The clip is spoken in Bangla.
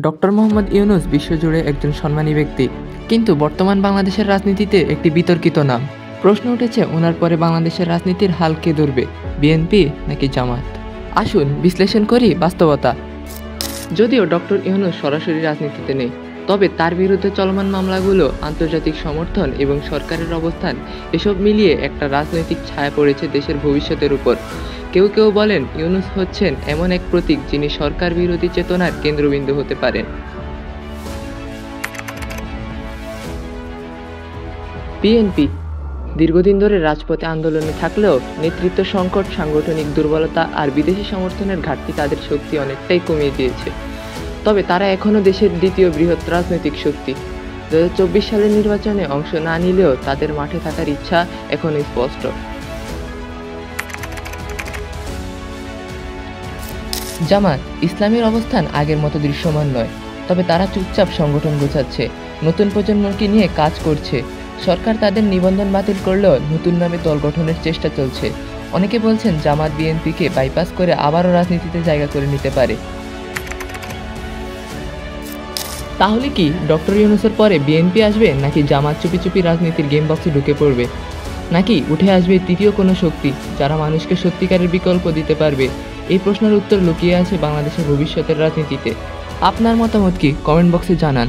ডক্টর মোহাম্মদ ইউনূস বিশ্বজুড়ে একজন সম্মানী ব্যক্তি, কিন্তু বর্তমান বাংলাদেশের রাজনীতিতে একটি বিতর্কিত নাম। প্রশ্ন উঠেছে, ওনার পরে বাংলাদেশের রাজনীতির হাল কে ধরবে, বিএনপি নাকি জামাত? আসুন বিশ্লেষণ করি বাস্তবতা। যদিও ডক্টর ইউনূস সরাসরি রাজনীতিতে নেই, তবে তার বিরুদ্ধে চলমান মামলাগুলো, আন্তর্জাতিক সমর্থন এবং সরকারের অবস্থান, এসব মিলিয়ে একটা রাজনৈতিক ছায়া পড়েছে দেশের ভবিষ্যতের উপর। কেউ কেউ বলেন ইউনূস হচ্ছেন এমন এক প্রতীক যিনি সরকার বিরোধী চেতনার কেন্দ্রবিন্দু হতে পারেন। বিএনপি দীর্ঘদিন ধরে রাজপথে আন্দোলনে থাকলেও নেতৃত্ব সংকট, সাংগঠনিক দুর্বলতা আর বিদেশি সমর্থনের ঘাটতি তাদের শক্তি অনেকটাই কমিয়ে দিয়েছে। তবে তারা এখনও দেশের দ্বিতীয় বৃহৎ রাজনৈতিক শক্তি। 2024 সালের নির্বাচনে অংশ না নিলেও তাদের মাঠে থাকার ইচ্ছা এখনও স্পষ্ট। জামাত ইসলামের অবস্থান আগের মতো দৃশ্যমান নয়, তবে তারা চুপচাপ সংগঠন গোছাচ্ছে, নতুন প্রজন্মকে নিয়ে কাজ করছে। সরকার তাদের নিবন্ধন বাতিল করলেও নতুন নামে দল গঠনের চেষ্টা চলছে। অনেকে বলছেন জামাত বিএনপিকে বাইপাস করে আবারও রাজনীতিতে জায়গা করে নিতে পারে। তাহলে কি ডক্টর ইউনূসের পরে বিএনপি আসবে, নাকি জামাত চুপি চুপি রাজনীতির গেম বক্সে ঢুকে পড়বে, নাকি উঠে আসবে তৃতীয় কোনো শক্তি যারা মানুষকে সত্যিকারের বিকল্প দিতে পারবে? এই প্রশ্নের উত্তর লুকিয়ে আছে বাংলাদেশের ভবিষ্যতের রাজনীতিতে। আপনার মতামত কি? কমেন্ট বক্সে জানান।